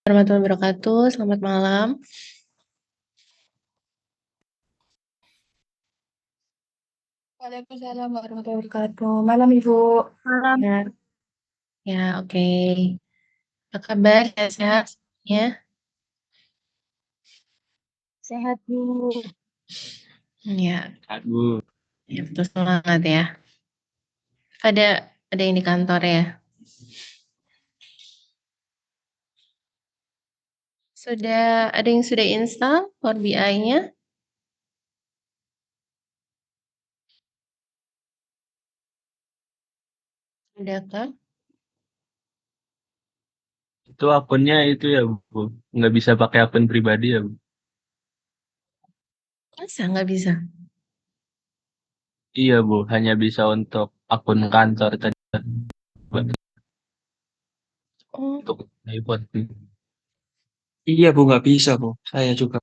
Warahmatullahi wabarakatuh. Selamat malam. Waalaikumsalam warahmatullahi wabarakatuh. Malam Ibu. Malam. Ya, oke. Apa kabar? Sehat semuanya? Sehat Bu. Ya, Aduh, ya betul semangat ya. Ada yang di kantor ya. Ada yang sudah install Power BI-nya? Adakah? itu akunnya itu ya Bu, nggak bisa pakai akun pribadi ya Bu? Masa nggak bisa? Iya Bu, hanya bisa untuk akun kantor tadi Oh, untuk iPhone. Iya Bu, nggak bisa Bu. Saya juga.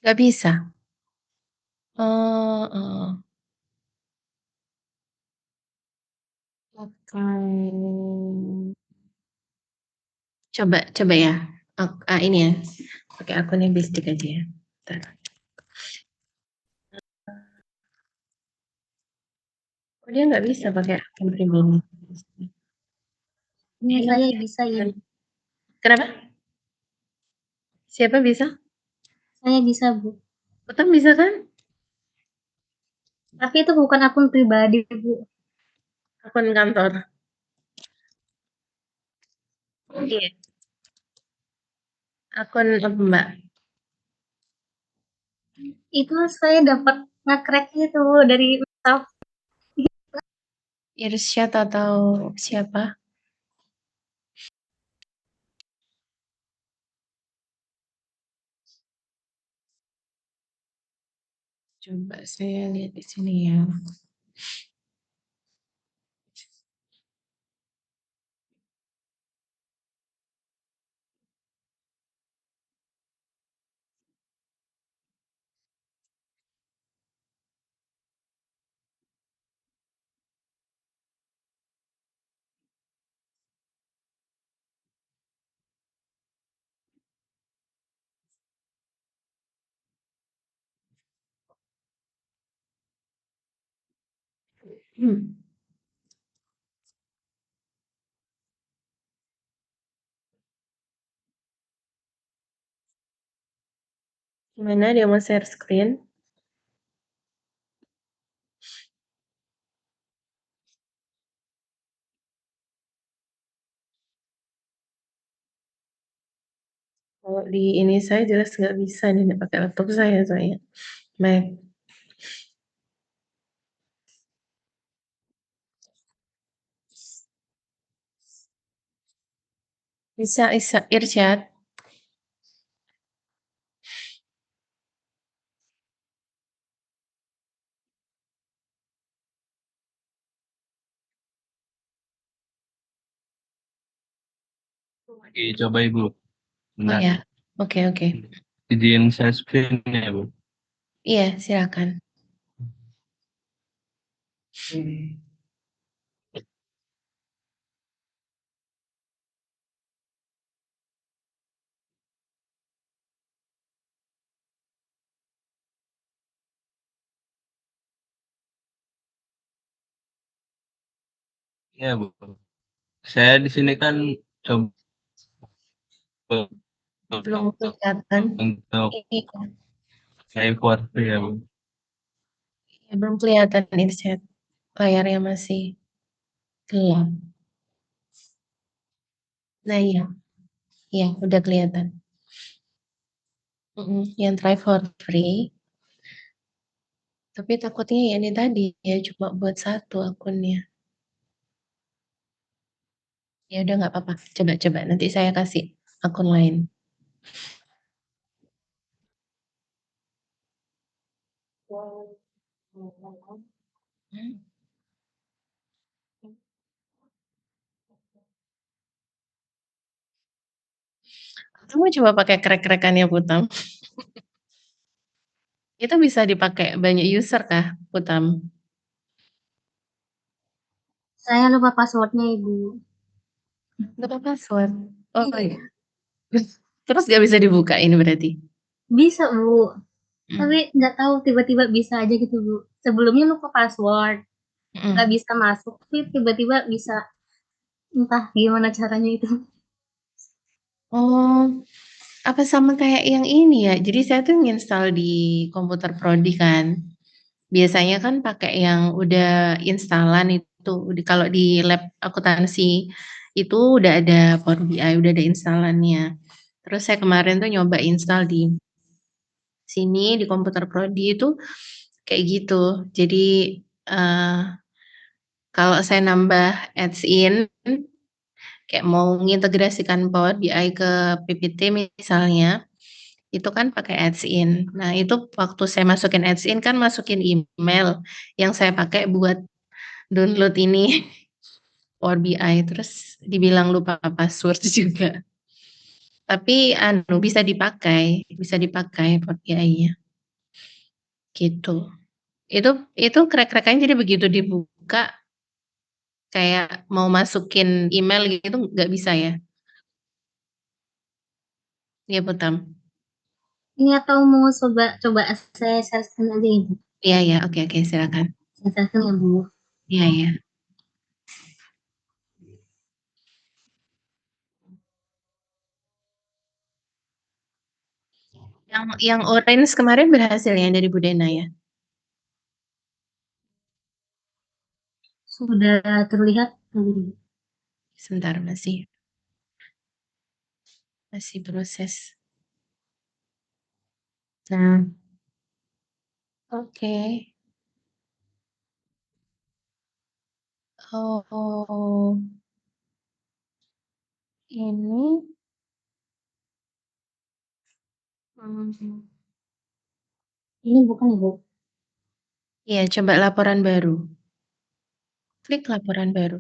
nggak bisa. Oh, oh. Oke. Coba ya. Ini ya. Pakai akunnya Bistik aja ya. Bentar. Oh, dia nggak bisa pakai akun pribadi. Ini saya bisa ya. Kenapa? Siapa bisa? Saya bisa Bu. Utang bisa kan? Tapi itu bukan akun pribadi Bu. Akun kantor. Iya. Akun apa Mbak? Itu saya dapat nge-crack itu dari staff. Irsyad atau siapa? Coba saya lihat di sini ya. Hmm. Gimana dia mau share screen? Kalau di ini saya jelas nggak bisa nih pakai laptop saya soalnya. Mac. Bisa Irsyad. Oke, coba Ibu. Oh Benar. ya. Oke. Izin share screen ya Bu. Iya, silakan. Ya Bu. Saya di sini kan coba Belum kelihatan. untuk Iya, iPhone ya Bu. ya, belum kelihatan Irsyad. Layarnya masih gelap. Nah, iya. Iya, udah kelihatan. Yang try for free. Tapi takutnya ya ini tadi ya cuma buat satu akunnya. Ya udah nggak apa-apa. Coba nanti saya kasih akun lain. Hmm. Kamu coba pakai crack-crackannya Putam. Itu bisa dipakai banyak user kah, Putam? Saya lupa passwordnya Ibu. Lupa password. Oh iya. Terus nggak bisa dibukain berarti? Bisa, Bu. Hmm. Tapi nggak tahu tiba-tiba bisa aja gitu, Bu. Sebelumnya lupa password, nggak Hmm. bisa masuk, tapi tiba-tiba bisa. Entah gimana caranya itu. Oh, apa sama kayak yang ini ya? Jadi saya tuh nginstal di komputer Prodi kan. Biasanya kan pakai yang udah instalan itu. Kalau di lab akuntansi itu udah ada Power BI, udah ada instalannya. Terus saya kemarin tuh nyoba install di sini di komputer Prodi itu kayak gitu. Jadi eh, kalau saya nambah adds-in kayak mau mengintegrasikan Power BI ke PPT misalnya, itu kan pakai adds-in. Nah, itu waktu saya masukin adds-in kan masukin email yang saya pakai buat download ini Power BI, terus dibilang lupa password juga. Tapi bisa dipakai Power BI-nya. Gitu. Itu crack-crackannya jadi begitu dibuka kayak mau masukin email gitu nggak bisa ya? Iya, Putam. Ini atau mau coba saya sharekan aja Ibu. Iya, iya, oke, oke, silakan. Saya sharekan ya, Bu. Iya, iya. Yang orange kemarin berhasil ya dari Budena ya? Sudah terlihat. Sebentar masih proses. Nah, oke. Oh, ini hmm, Ini bukan ya, Bu? iya, coba laporan baru. Klik laporan baru.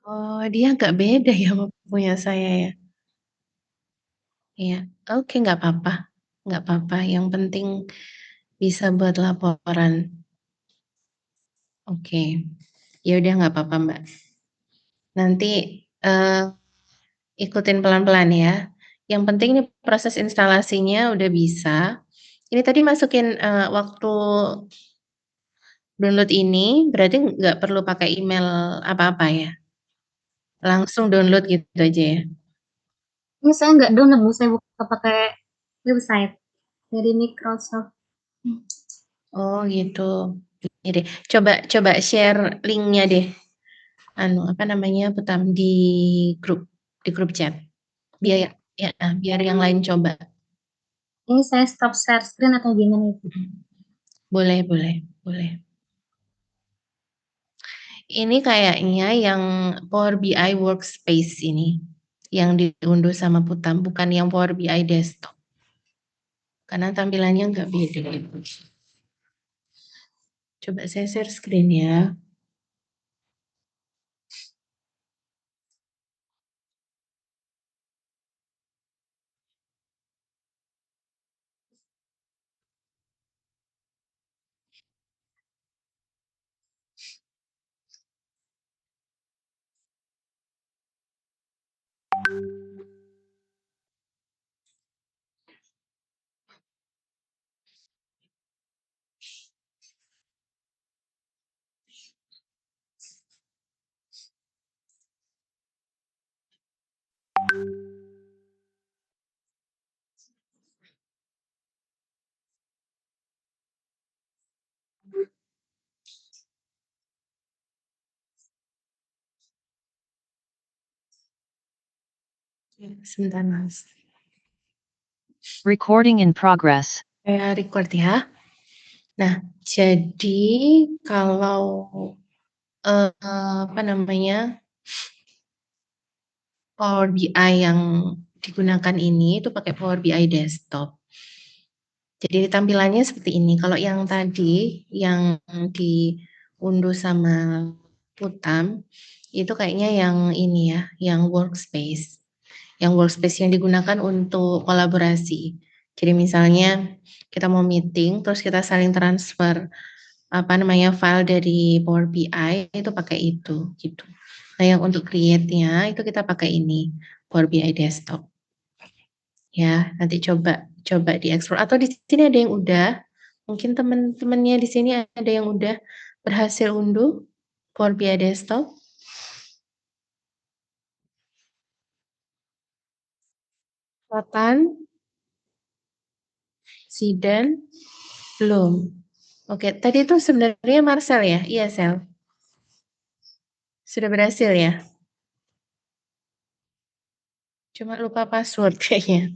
Oh, dia agak beda ya sama punya saya ya. Iya, oke, nggak apa-apa. Nggak apa-apa, yang penting bisa buat laporan. Oke, ya udah nggak apa-apa Mbak. Nanti eh, ikutin pelan-pelan ya. Yang penting ini proses instalasinya udah bisa. Ini tadi masukin waktu download ini berarti nggak perlu pakai email apa-apa ya? Langsung download gitu aja ya? Ini saya nggak download, Bu. Saya buka pakai website dari Microsoft. Oh gitu. Ini deh. Coba coba share linknya deh. Apa namanya Putam grup di grup chat. Biar biar yang lain coba. Ini saya stop share screen atau gimana itu? Boleh, boleh, boleh. Ini kayaknya yang Power BI Workspace ini yang diunduh sama Putam, bukan yang Power BI Desktop. Karena tampilannya nggak beda. Coba saya share screen ya. Sebentar Mas. Recording in progress. Saya record ya. Nah, jadi kalau apa namanya Power BI yang digunakan ini itu pakai Power BI Desktop. Jadi tampilannya seperti ini. Kalau yang tadi yang diunduh sama Putam itu kayaknya yang ini ya, yang workspace. Yang workspace yang digunakan untuk kolaborasi. Jadi misalnya kita mau meeting terus kita saling transfer file dari Power BI itu pakai itu, gitu. Nah, yang untuk create-nya itu kita pakai ini, Power BI Desktop. Ya, nanti coba dieksplor atau di sini ada yang udah, mungkin teman-temannya di sini ada yang udah berhasil unduh Power BI Desktop? Selatan? Zidan? Belum. Oke, tadi itu sebenarnya Marcel ya? Iya, Sel? Sudah berhasil ya? Cuma lupa password kayaknya.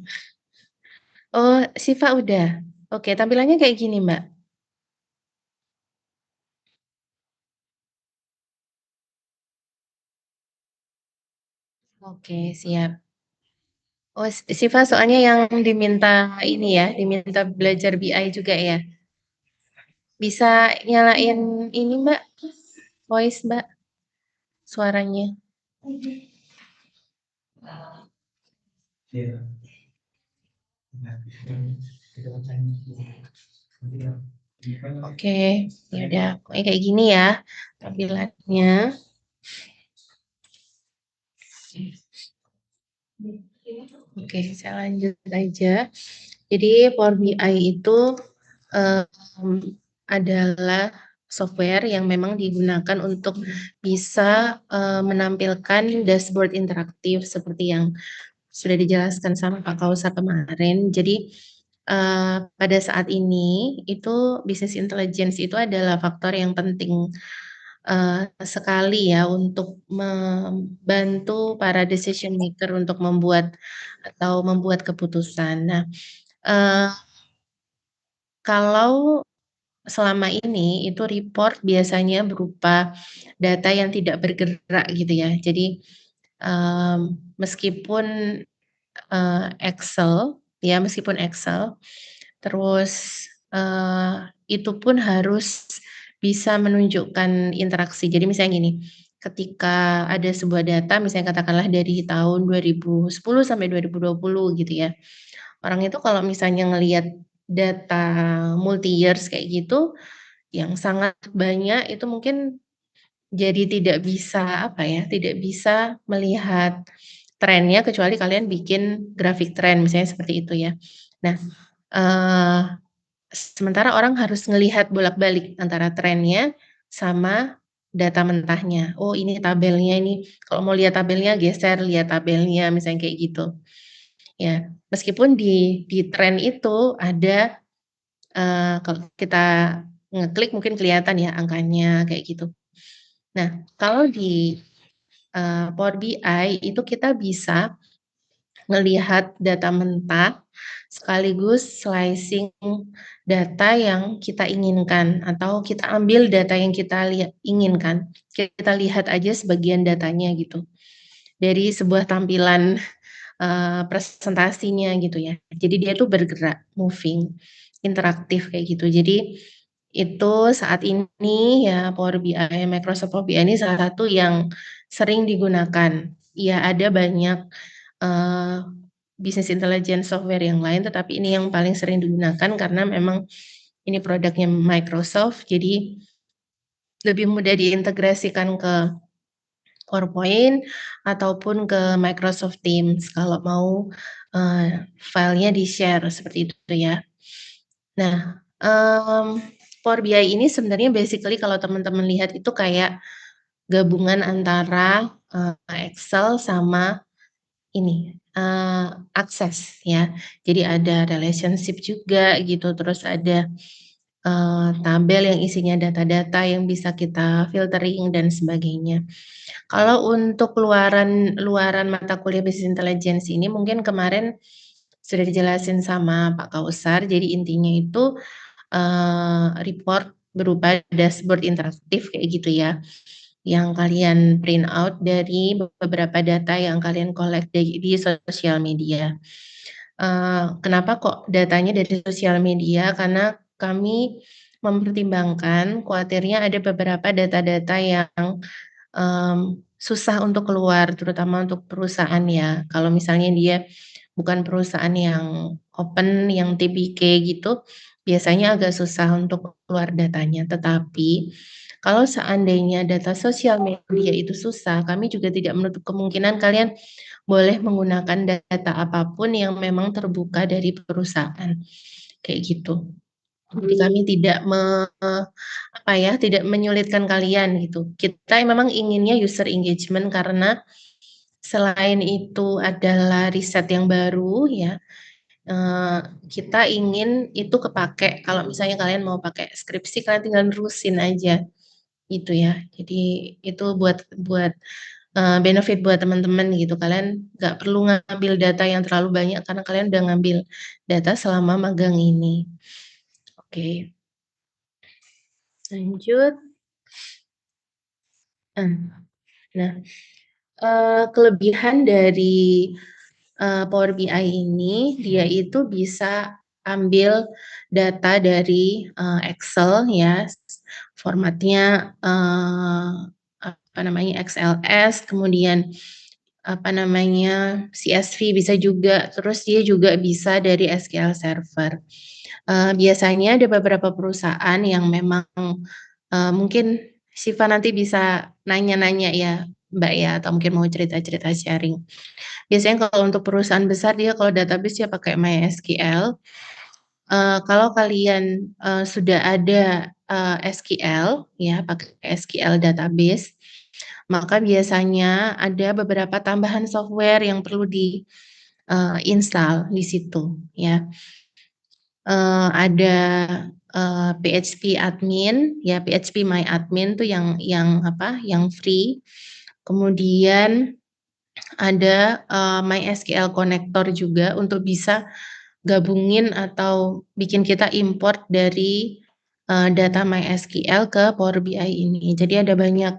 Oh, Siva udah? Oke, tampilannya kayak gini, Mbak. Oke, siap. Oh, Siva soalnya yang diminta ini ya, diminta belajar BI juga ya? Bisa nyalain ini, Mbak, voice, Mbak, suaranya. Oke, ya udah, pokoknya kayak gini ya tampilannya. Oke, saya lanjut aja. Jadi Power BI itu adalah software yang memang digunakan untuk bisa menampilkan dashboard interaktif seperti yang sudah dijelaskan sama Pak Kausar kemarin. Jadi pada saat ini itu business intelligence itu adalah faktor yang penting sekali ya untuk membantu para decision maker untuk membuat keputusan. Nah, eee, kalau selama ini itu report biasanya berupa data yang tidak bergerak gitu ya. Jadi, meskipun, meskipun Excel, terus, itu pun harus bisa menunjukkan interaksi. Jadi misalnya gini, ketika ada sebuah data misalnya katakanlah dari tahun 2010 sampai 2020 gitu ya. Orang itu kalau misalnya ngelihat data multi years kayak gitu, yang sangat banyak itu mungkin jadi tidak bisa, apa ya, tidak bisa melihat trennya kecuali kalian bikin grafik tren misalnya seperti itu ya. Nah, eee, sementara orang harus ngelihat bolak-balik antara trennya sama data mentahnya. Oh, ini tabelnya ini, kalau mau lihat tabelnya geser, lihat tabelnya misalnya kayak gitu. Ya, meskipun di tren itu ada, kalau kita ngeklik mungkin kelihatan ya angkanya kayak gitu. Nah, kalau di, Power BI itu kita bisa ngelihat data mentah, sekaligus slicing data yang kita inginkan atau kita ambil data yang kita inginkan, kita lihat aja sebagian datanya gitu, dari sebuah tampilan, presentasinya gitu ya. Jadi dia tuh bergerak, moving, interaktif kayak gitu. Jadi itu saat ini ya Power BI, Microsoft Power BI ini salah satu yang sering digunakan. Ya ada banyak, eee, business intelligence software yang lain, tetapi ini yang paling sering digunakan karena memang ini produknya Microsoft, jadi lebih mudah diintegrasikan ke PowerPoint ataupun ke Microsoft Teams kalau mau, filenya di-share seperti itu ya. Nah, Power BI ini sebenarnya basically kalau teman-teman lihat itu kayak gabungan antara, Excel sama ini, Access ya. Jadi ada relationship juga gitu, terus ada, tabel yang isinya data-data yang bisa kita filtering dan sebagainya. Kalau untuk luaran mata kuliah Business Intelligence ini mungkin kemarin sudah dijelasin sama Pak Kausar, jadi intinya itu, report berupa dashboard interaktif kayak gitu ya, yang kalian print out dari beberapa data yang kalian collect di sosial media. Kenapa kok datanya dari sosial media? Karena kami mempertimbangkan kuatirnya ada beberapa data-data yang, susah untuk keluar, terutama untuk perusahaan ya. Kalau misalnya dia bukan perusahaan yang open yang TPK gitu, biasanya agak susah untuk keluar datanya. Tetapi kalau seandainya data sosial media itu susah, kami juga tidak menutup kemungkinan kalian boleh menggunakan data apapun yang memang terbuka dari perusahaan. Kayak gitu. Jadi kami tidak tidak menyulitkan kalian gitu. Kita memang inginnya user engagement karena selain itu adalah riset yang baru ya, kita ingin itu kepake kalau misalnya kalian mau pakai skripsi kalian tinggal nerusin aja gitu ya. Jadi itu buat benefit buat teman-teman gitu. Kalian nggak perlu ngambil data yang terlalu banyak karena kalian udah ngambil data selama magang ini. Oke, lanjut. Nah, kelebihan dari Power BI ini dia itu bisa ambil data dari Excel ya, formatnya XLS, kemudian CSV bisa juga, terus dia juga bisa dari SQL Server. Biasanya ada beberapa perusahaan yang memang mungkin Siva nanti bisa nanya-nanya ya Mbak ya, atau mungkin mau cerita-cerita sharing. Biasanya kalau untuk perusahaan besar dia kalau database dia pakai MySQL. Kalau kalian sudah ada SQL ya, pakai SQL database, maka biasanya ada beberapa tambahan software yang perlu di install di situ ya. Ada PHP admin ya, PHP My Admin tuh yang free. Kemudian ada MySQL Connector juga untuk bisa gabungin atau bikin kita import dari data MySQL ke Power BI ini. Jadi ada banyak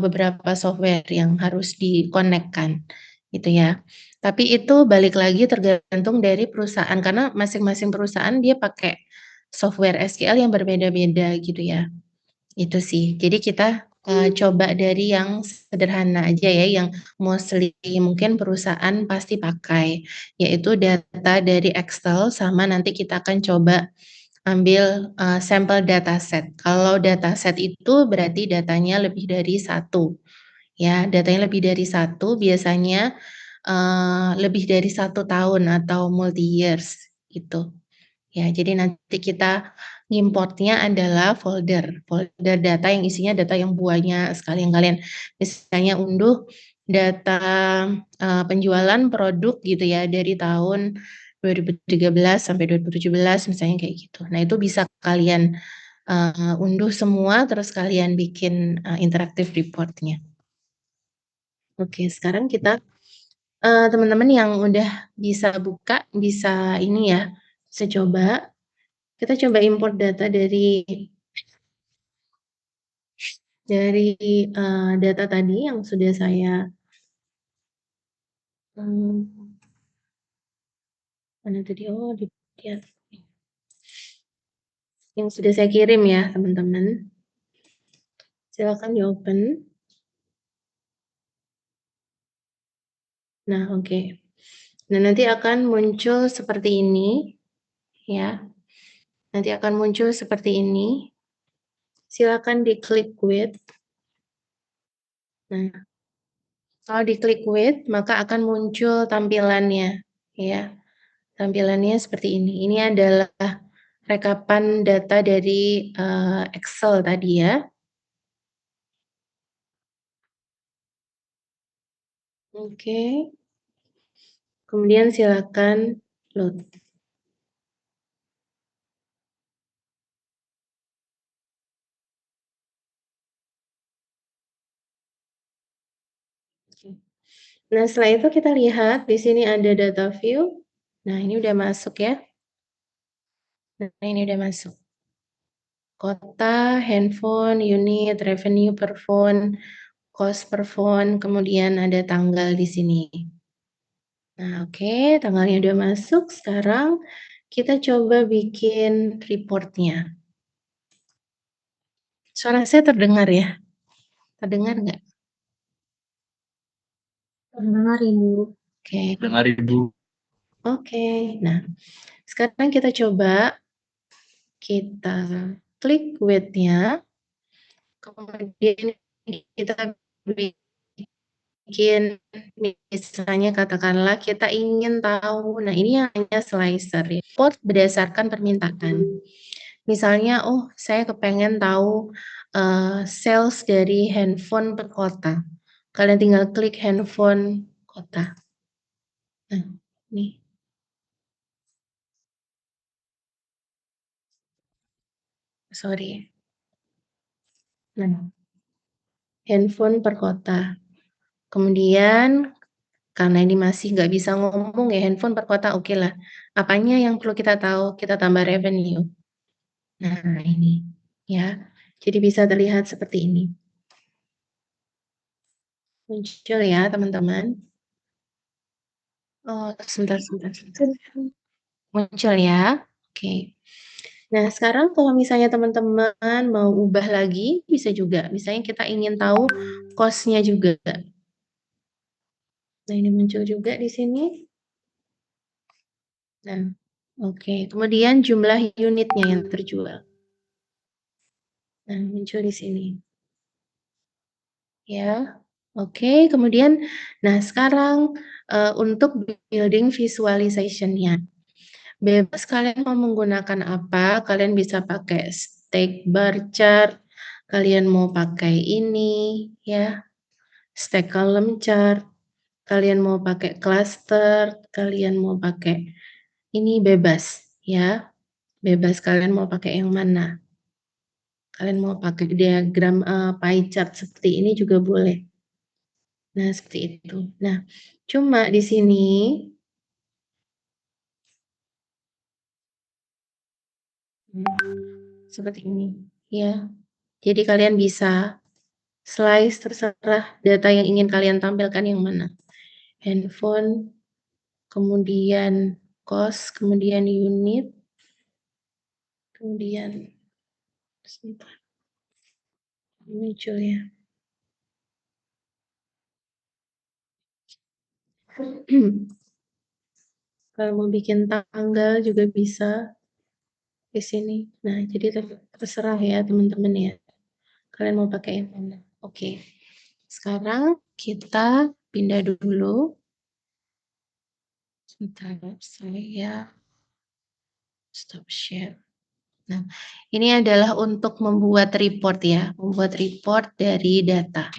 beberapa software yang harus dikonekkan gitu ya. Tapi itu balik lagi tergantung dari perusahaan karena masing-masing perusahaan dia pakai software SQL yang berbeda-beda gitu ya. Itu sih. Jadi kita coba dari yang sederhana aja ya, yang mostly mungkin perusahaan pasti pakai, yaitu data dari Excel sama nanti kita akan coba ambil sampel dataset. Kalau dataset itu berarti datanya lebih dari satu. Ya, datanya lebih dari satu biasanya lebih dari 1 tahun atau multi years gitu. Ya, jadi nanti kita ngimportnya adalah folder data yang isinya data yang banyak sekali yang kalian misalnya unduh data penjualan produk gitu ya dari tahun 2013 sampai 2017 misalnya kayak gitu. Nah, itu bisa kalian unduh semua terus kalian bikin interaktif reportnya. Oke, sekarang kita teman-teman yang udah bisa buka bisa ini ya, bisa coba. Kita coba import data dari data tadi yang sudah saya mana tadi? Oh, lihat. Yang sudah saya kirim ya, teman-teman. Silakan di-open. Nah, oke. Nah, nanti akan muncul seperti ini ya. Nanti akan muncul seperti ini. Silakan diklik with. Nah, kalau diklik with, maka akan muncul tampilannya ya. Tampilannya seperti ini. Ini adalah rekapan data dari Excel tadi ya. Oke. Kemudian silakan load. Nah, setelah itu kita lihat di sini ada data view. Nah, ini udah masuk ya. Nah, ini udah masuk. Kota, handphone, unit, revenue per phone, cost per phone, kemudian ada tanggal di sini. Nah, oke, tanggalnya udah masuk. Sekarang kita coba bikin reportnya. Suara saya terdengar ya? Terdengar nggak? Terdengar Ibu. Oke. Dengar Ibu. Oke, nah sekarang kita coba kita klik width-nya, kemudian kita bikin misalnya katakanlah kita ingin tahu, nah ini yang namanya slicer ya, import berdasarkan permintaan. Misalnya, oh saya kepengen tahu sales dari handphone per kota. Kalian tinggal klik handphone kota. Nah, nih. Sorry. Nah, handphone per kota. Kemudian karena ini masih nggak bisa ngomong ya, handphone per kota oke lah. Apanya yang perlu kita tahu? Kita tambah revenue. Nah, ini ya. Jadi bisa terlihat seperti ini. Muncul ya, teman-teman. Oh, sebentar. Muncul ya. Oke. Nah, sekarang kalau misalnya teman-teman mau ubah lagi, bisa juga. Misalnya kita ingin tahu cost-nya juga. Nah, ini muncul juga di sini. Nah, oke. Kemudian jumlah unitnya yang terjual. Nah, muncul di sini. Ya, oke. Kemudian, nah sekarang untuk building visualization-nya. Bebas kalian mau menggunakan apa, kalian bisa pakai stack bar chart, kalian mau pakai ini ya, stack column chart, kalian mau pakai cluster, kalian mau pakai ini bebas ya, bebas kalian mau pakai yang mana. Kalian mau pakai diagram pie chart seperti ini juga boleh. Nah, seperti itu. Nah, cuma di sini seperti ini ya. Jadi kalian bisa slice terserah data yang ingin kalian tampilkan yang mana. Handphone, kemudian cost, kemudian unit, kemudian sebentar, muncul ya. Kalau mau bikin tanggal juga bisa di sini. Nah, jadi terserah ya teman-teman ya. Kalian mau pakai yang mana? Oke. Sekarang kita pindah dulu. Sebentar, saya stop share. Nah, ini adalah untuk membuat report ya, membuat report dari data.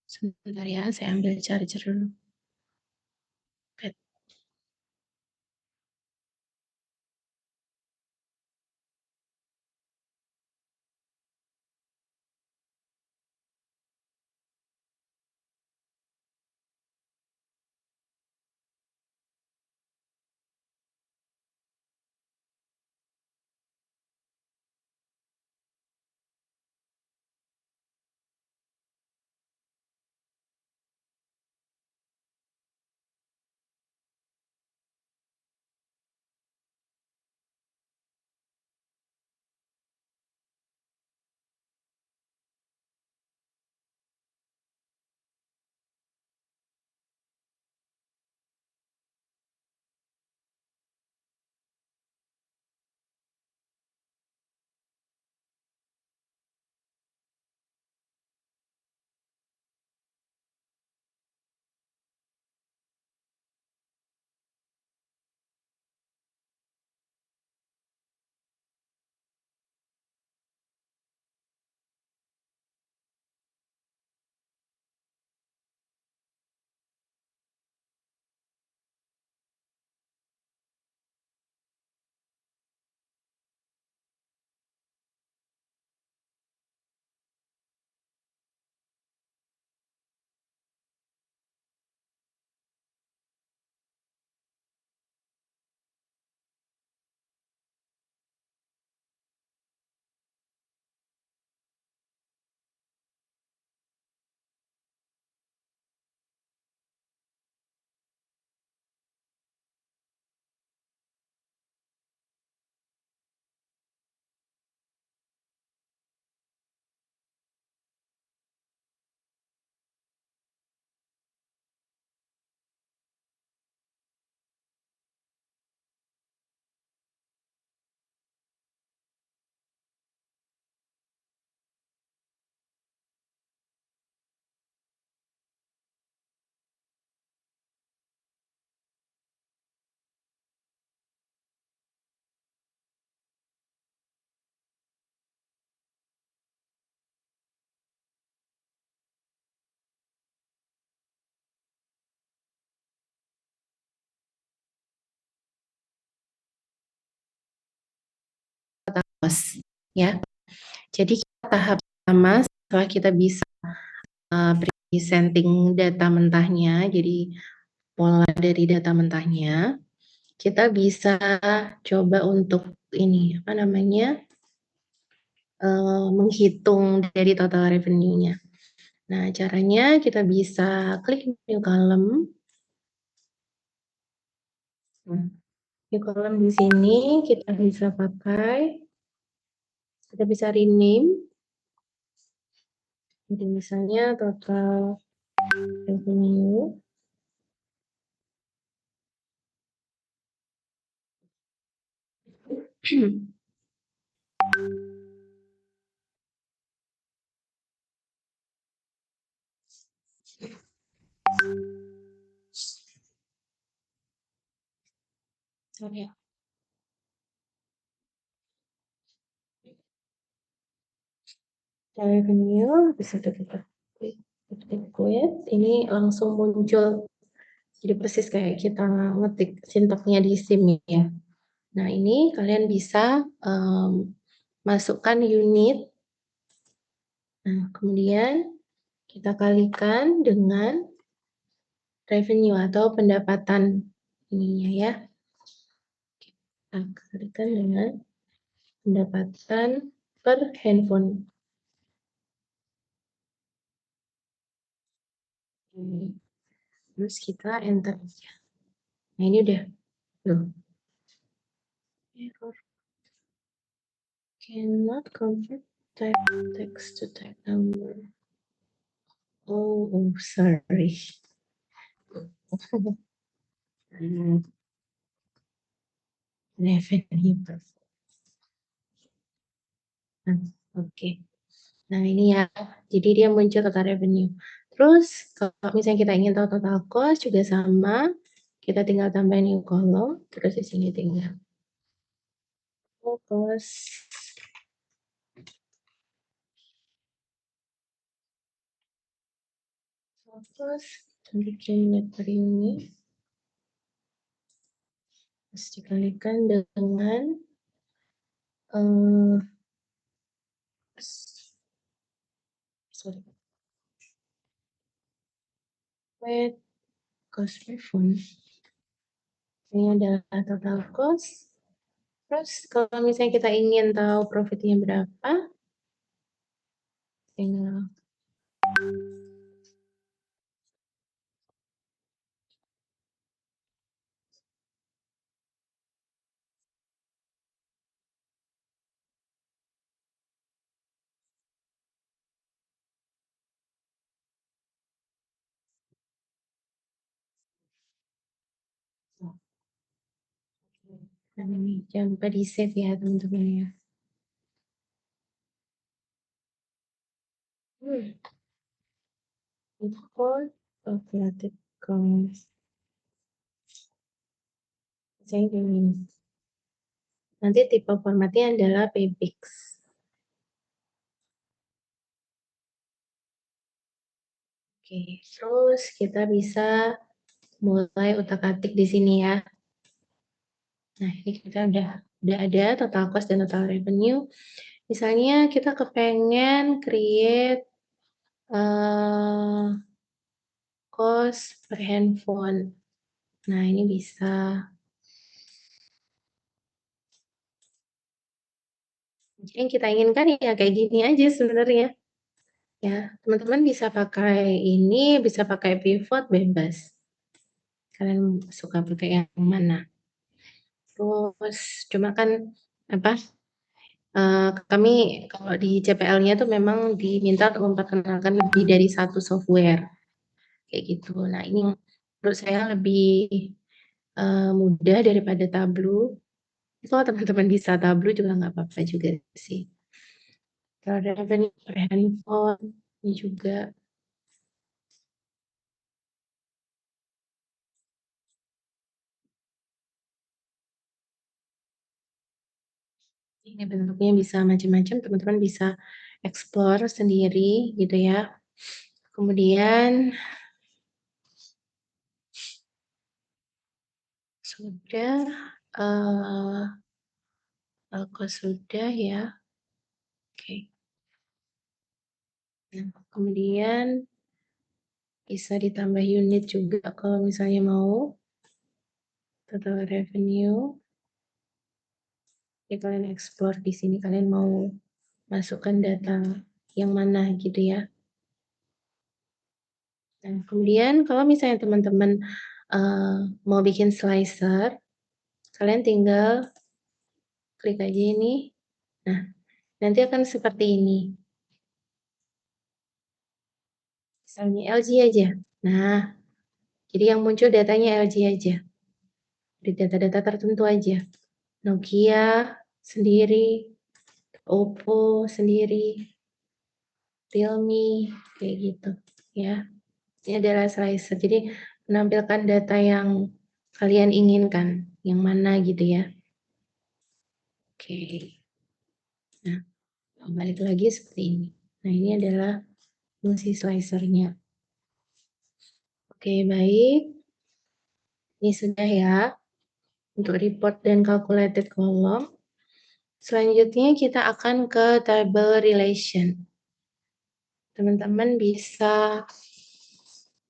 Sebentar ya, saya ambil charger dulu. cost ya. Jadi tahap pertama setelah kita bisa presenting data mentahnya, jadi pola dari data mentahnya, kita bisa coba untuk ini apa namanya menghitung dari total revenue-nya. Nah, caranya kita bisa klik new column. New column di sini kita bisa pakai, kita bisa rename. Jadi misalnya total revenue. Sorry ya. Revenue bisa kita klik ini langsung muncul. Jadi persis kayak kita ngetik sintaknya di SIM ya. Nah, ini kalian bisa masukkan unit. Nah, kemudian kita kalikan dengan revenue atau pendapatan ininya ya. Kita kalikan dengan pendapatan per handphone. Terus kita enter aja. Nah, ini udah. Loh. Error. Cannot convert type text to type number. Oh, sorry. Revenue performance. Oke. Nah, ini ya. Jadi dia muncul total revenue. Terus kalau misalnya kita ingin tahu total cost juga sama, kita tinggal tambah new column, terus di sini tinggal cost. Terus tunjukin per unit. Terus dikalikan dengan sorry. Wait, cost per phone. Ini adalah total cost. Terus kalau misalnya kita ingin tahu profitnya berapa, tinggal nah ini jangan lupa di save ya teman-teman ya. Import calculated cost. Saya ingin. Nanti tipe formatnya adalah PBIX. Oke, terus kita bisa mulai utak-atik di sini ya. Nah, ini kita udah ada total cost dan total revenue. Misalnya kita kepengen create cost per handphone. Nah, ini bisa. Jadi yang kita inginkan ya kayak gini aja sebenarnya. Ya, teman-teman bisa pakai ini, bisa pakai pivot bebas. Kalian suka pakai yang mana? Terus cuma kan apa? Kami kalau di CPL-nya tuh memang diminta untuk memperkenalkan lebih dari satu software kayak gitu. Nah, ini menurut saya lebih mudah daripada Tableau. Kalau teman-teman bisa Tableau juga nggak apa-apa juga sih. Kalau revenue per handphone ini juga. Ini bentuknya bisa macam-macam, teman-teman bisa explore sendiri gitu ya. Kemudian sudah Aku sudah ya. Oke. Nah, kemudian bisa ditambah unit juga kalau misalnya mau. Total revenue. Jadi kalian explore di sini, kalian mau masukkan data yang mana gitu ya. Nah, kemudian kalau misalnya teman-teman mau bikin slicer, kalian tinggal klik aja ini. Nah, nanti akan seperti ini. Misalnya LG aja. Nah, jadi yang muncul datanya LG aja. Di data-data tertentu aja. Nokia sendiri, Oppo sendiri, Realme, kayak gitu ya. Ini adalah slicer. Jadi menampilkan data yang kalian inginkan, yang mana gitu ya. Oke. Nah, balik lagi seperti ini. Nah, ini adalah fungsi slicernya. Oke, baik. Ini sudah ya untuk report dan calculated column. Selanjutnya kita akan ke table relation. Teman-teman bisa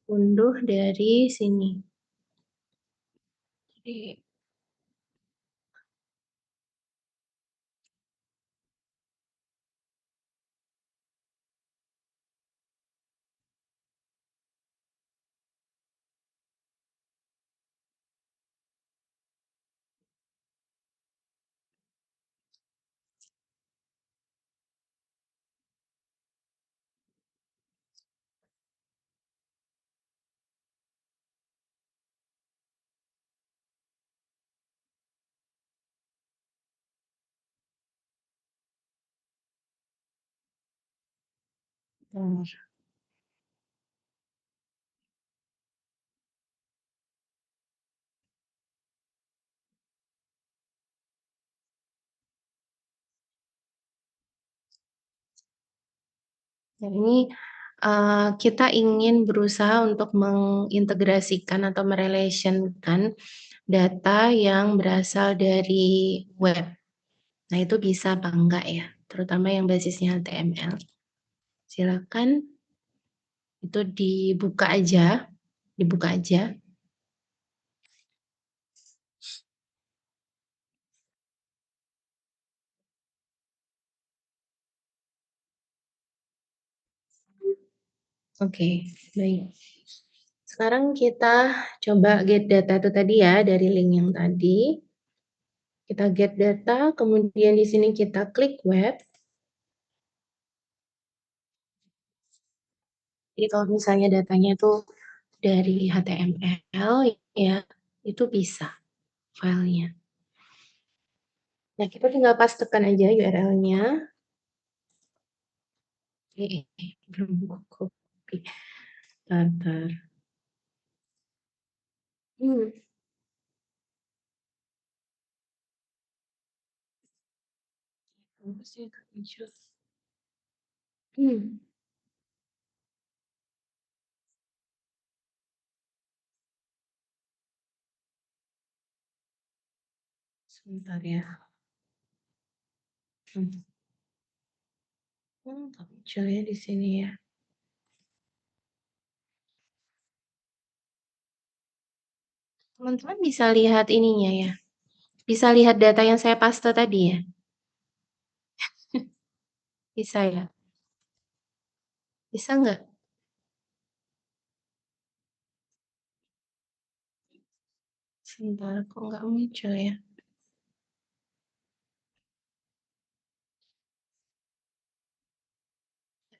unduh dari sini. Jadi bentar. Nah, ini kita ingin berusaha untuk mengintegrasikan atau merelationkan data yang berasal dari web. Nah, itu bisa apa enggak ya? Terutama yang basisnya HTML. Silakan itu dibuka aja, dibuka aja. Oke, baik. Sekarang kita coba get data itu tadi ya, dari link yang tadi. Kita get data, kemudian di sini kita klik web. Jadi kalau misalnya datanya itu dari HTML, ya itu bisa filenya. Nah, kita tinggal pastekan aja URL-nya. Belum copy. Bentar. Apa sih yang muncul? Sebentar ya. Nggak muncul ya di sini ya. Teman-teman bisa lihat ininya ya. Bisa lihat data yang saya paste tadi ya. Bisa ya? Bisa nggak? Sebentar, kok nggak muncul ya?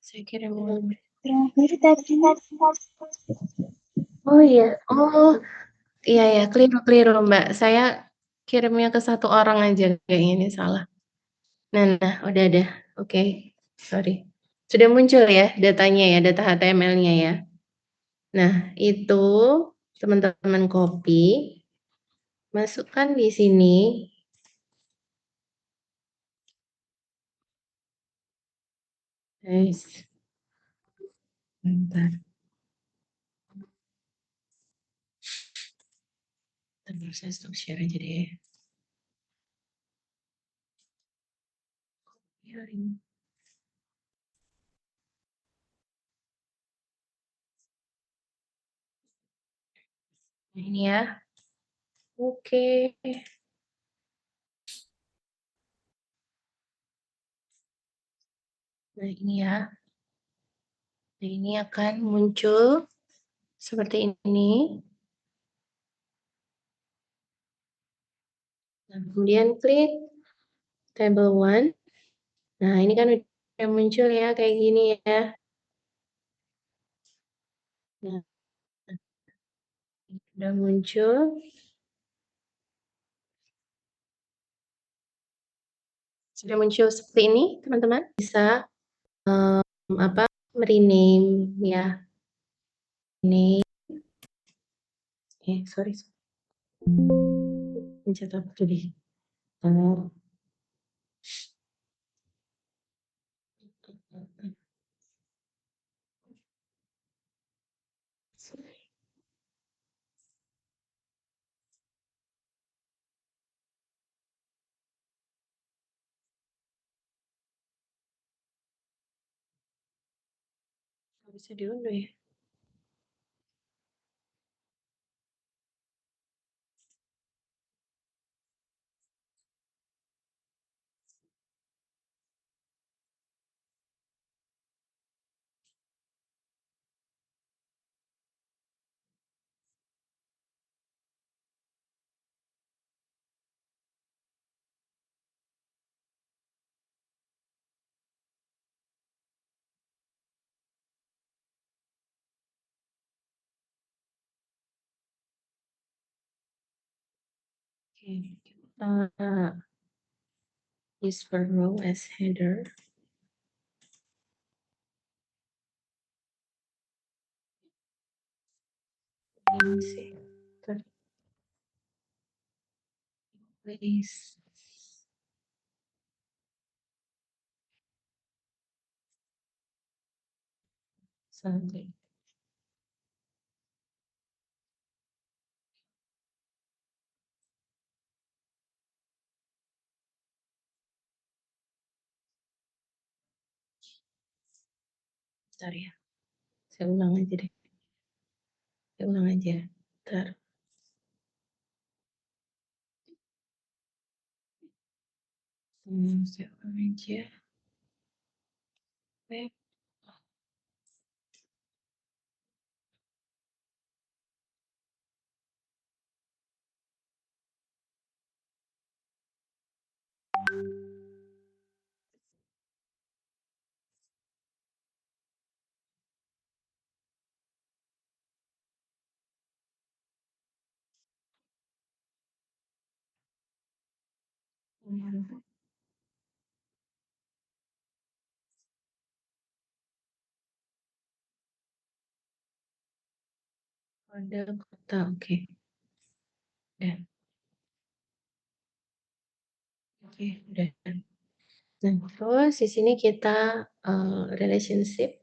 Saya kirim dulu. Oh iya, oh iya ya, keliru Mbak. Saya kirimnya ke satu orang aja kayaknya ini salah. Nah, udah ada. Oke, sorry. Sudah muncul ya datanya ya, data HTML-nya ya. Nah, itu teman-teman copy, masukkan di sini. Guys, bentar. Bentar, saya stop share aja deh. Hearing. Nah, ini ya. Oke. Nah, ini ya. Nah, ini akan muncul seperti ini. Nah, kemudian klik table 1. Nah, ini kan udah muncul ya kayak gini ya. Nah, udah muncul. Sudah muncul seperti ini, teman-teman. Bisa rename ya. Ini sorry. Pencet apa tadi? Nggak bisa diunduh ya. Oke, kita use for row as header. Ini sih. Please. Something. Bentar ya. Saya ulang aja deh. Saya ulang aja. Bentar. Saya ulang aja. Web. Kode kota, oke. Udah. Oke, udah. Nah, terus di sini kita relationship.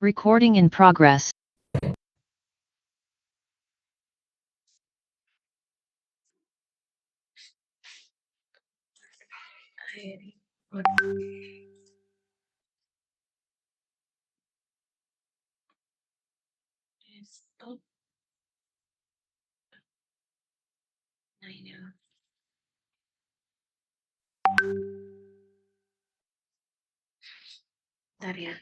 Recording in progress. Desktop. Nah, ini. Bentar ya.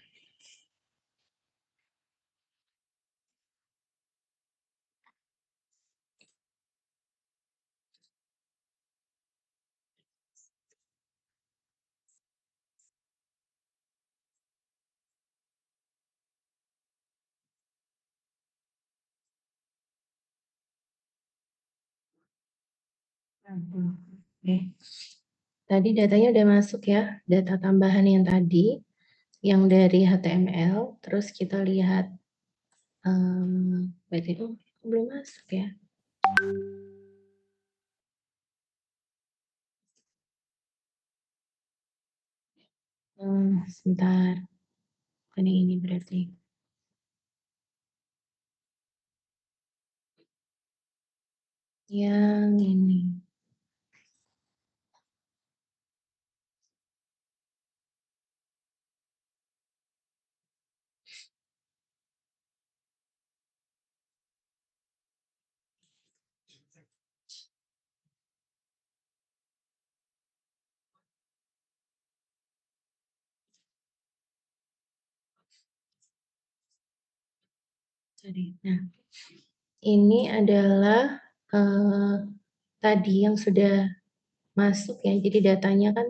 Oke. Tadi datanya udah masuk ya, data tambahan yang tadi, yang dari HTML, terus kita lihat, berarti belum masuk ya? Sebentar. Bukan yang ini berarti. Yang ini. Sorry. Nah, ini adalah tadi yang sudah masuk ya. Jadi datanya kan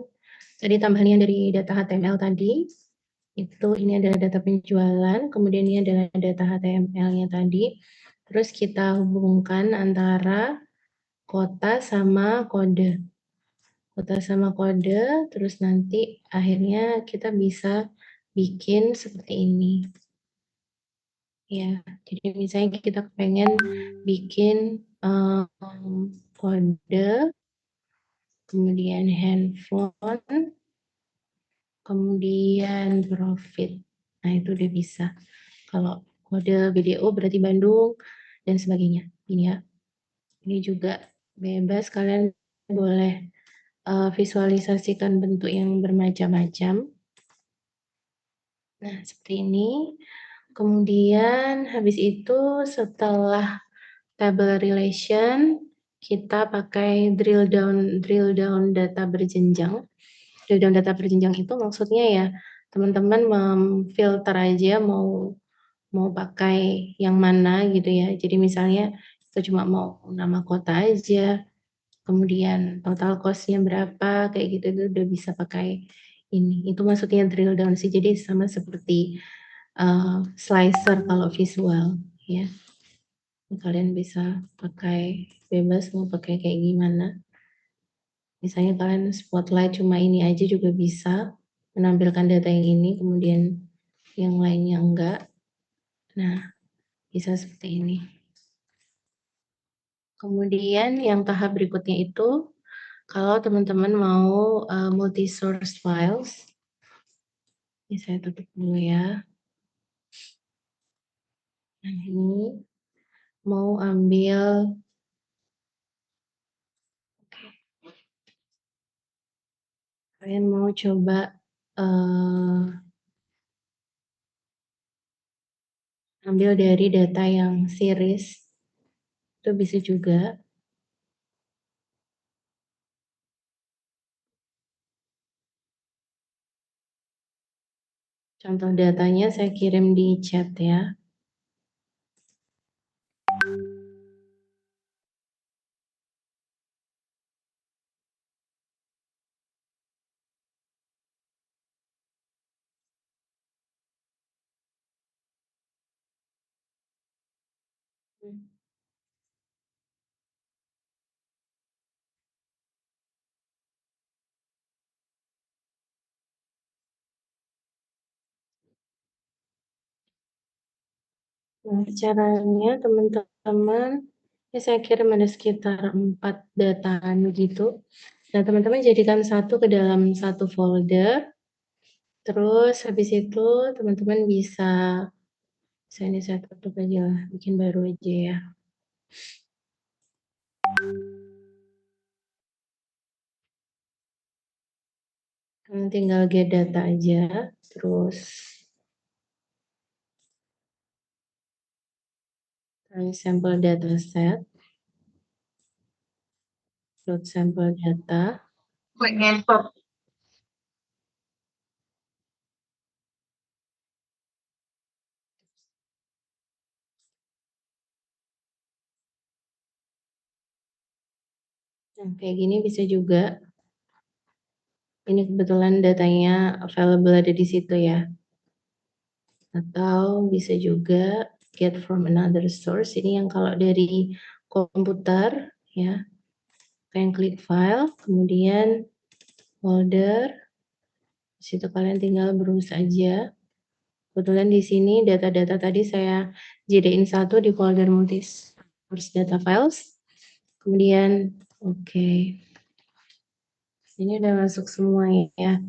tadi tambahannya dari data HTML tadi, itu ini adalah data penjualan, kemudian ini adalah data HTML-nya tadi. Terus kita hubungkan antara kota sama kode. Kota sama kode, terus nanti akhirnya kita bisa bikin seperti ini. Ya, jadi misalnya kita pengen bikin kode, kemudian handphone, kemudian profit. Nah, itu udah bisa. Kalau kode BDO berarti Bandung, dan sebagainya. Ini ya. Ini juga bebas, kalian boleh visualisasikan bentuk yang bermacam-macam. Nah, seperti ini. Kemudian habis itu setelah table relation, kita pakai drill down data berjenjang. Drill down data berjenjang itu maksudnya ya teman-teman memfilter aja mau pakai yang mana gitu ya. Jadi misalnya kita cuma mau nama kota aja, kemudian total cost-nya berapa, kayak gitu itu udah bisa pakai ini. Itu maksudnya drill down sih. Jadi sama seperti slicer kalau visual ya. Kalian bisa pakai bebas mau pakai kayak gimana. Misalnya kalian spotlight cuma ini aja juga bisa menampilkan data yang ini, kemudian yang lainnya enggak. Nah, bisa seperti ini. Kemudian yang tahap berikutnya itu, kalau teman-teman mau multi-source files, ini saya tutup dulu ya. Nah, ini mau ambil, kalian mau coba ambil dari data yang series, itu bisa juga. Contoh datanya saya kirim di chat ya. Nah, caranya teman-teman, ya saya kirim ada sekitar 4 dataan gitu. Nah, teman-teman jadikan satu ke dalam satu folder. Terus habis itu teman-teman bisa Bisa ini saya tutup aja lah, bikin baru aja ya. Tinggal get data aja, terus sampel data set, load sampel data, Klik ngentot. nah kayak gini bisa juga. Ini kebetulan datanya available ada di situ ya. Atau bisa juga get from another source. Ini yang kalau dari komputer ya. Kalian klik file, kemudian folder. Di situ kalian tinggal browse aja. Kebetulan di sini data-data tadi saya jadiin satu di folder multi source data files. Kemudian oke. Ini udah masuk semua ya.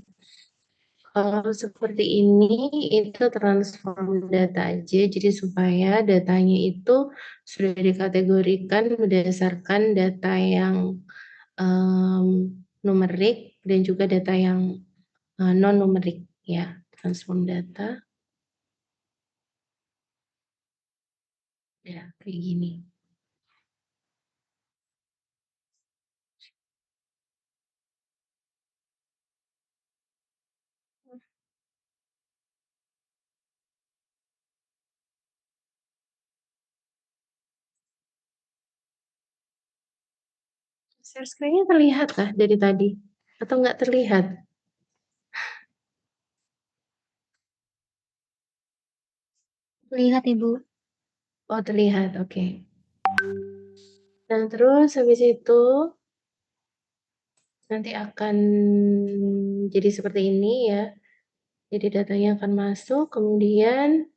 Kalau seperti ini itu transform data aja, jadi supaya datanya itu sudah dikategorikan berdasarkan data yang numerik dan juga data yang non numerik ya. Transform data ya kayak gini. Share screen-nya terlihat kah dari tadi atau nggak terlihat? Lihat Ibu. Oh terlihat, oke. Nah terus habis itu nanti akan jadi seperti ini ya. Jadi datanya akan masuk, kemudian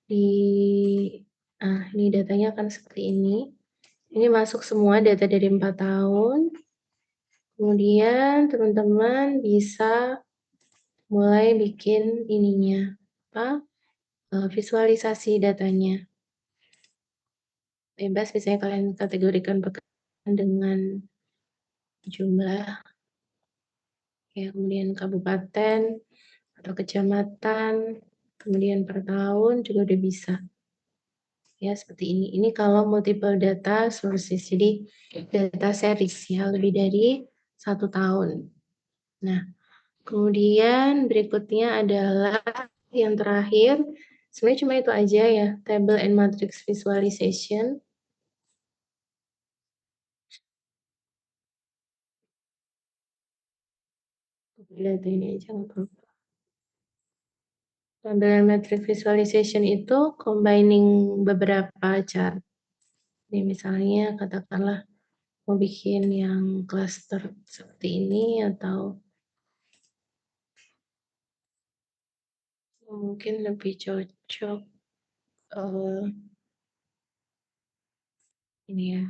ini datanya akan seperti ini. Ini masuk semua data dari 4 tahun. Kemudian teman-teman bisa mulai bikin ininya, visualisasi datanya. Bebas misalnya kalian kategorikan pekerjaan dengan jumlah, ya, kemudian kabupaten atau kecamatan, kemudian per tahun juga udah bisa. Ya, seperti ini. Ini kalau multiple data sources, jadi data series ya, lebih dari 1 tahun. Nah, kemudian berikutnya adalah yang terakhir, sebenarnya cuma itu aja ya, table and matrix visualization. Data ini aja nggak apa-apa. Table and matrix visualization itu combining beberapa chart. Ini misalnya katakanlah mau bikin yang cluster seperti ini atau mungkin lebih cocok ini ya,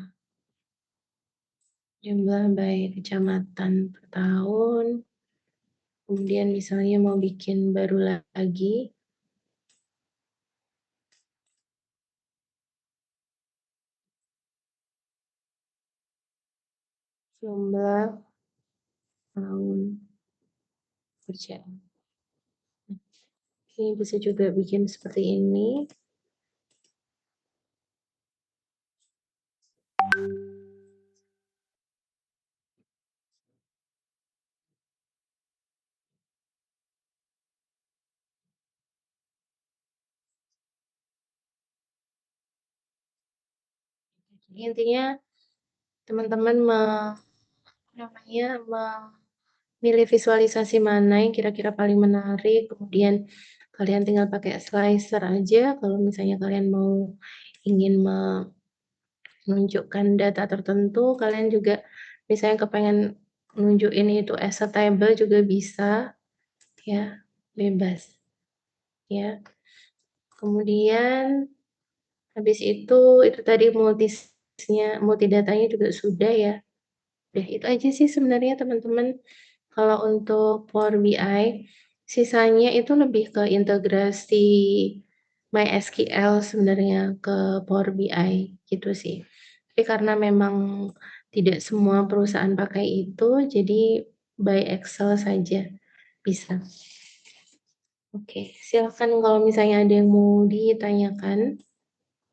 jumlah by kecamatan per tahun. Kemudian misalnya mau bikin baru lagi, jumlah tahun kerja. Ini bisa juga bikin seperti ini. Intinya teman-teman memilih visualisasi mana yang kira-kira paling menarik, kemudian kalian tinggal pakai slicer aja kalau misalnya kalian mau ingin menunjukkan data tertentu, kalian juga misalnya kepengen nunjukin itu as a table juga bisa, ya, bebas, ya. Kemudian habis itu tadi multi datanya juga sudah ya. Udah itu aja sih sebenarnya teman-teman. Kalau untuk Power BI, sisanya itu lebih ke integrasi MySQL sebenarnya ke Power BI gitu sih. Tapi karena memang tidak semua perusahaan pakai itu, jadi by Excel saja bisa. Oke, silakan kalau misalnya ada yang mau ditanyakan,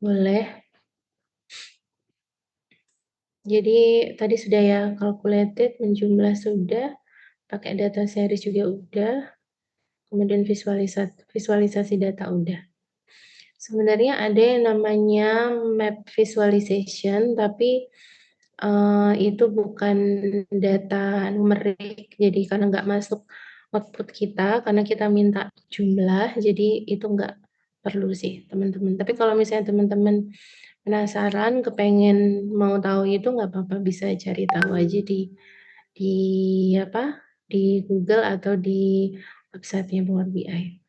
boleh. Jadi tadi sudah ya calculated, menjumlah sudah, pakai data series juga udah, kemudian visualisasi data udah. Sebenarnya ada yang namanya map visualization, tapi itu bukan data numerik, jadi karena nggak masuk output kita, karena kita minta jumlah, jadi itu nggak perlu sih teman-teman. Tapi kalau misalnya teman-teman penasaran, kepengen mau tahu itu nggak apa-apa, bisa cari tahu aja di apa, di Google atau di website-nya Power BI.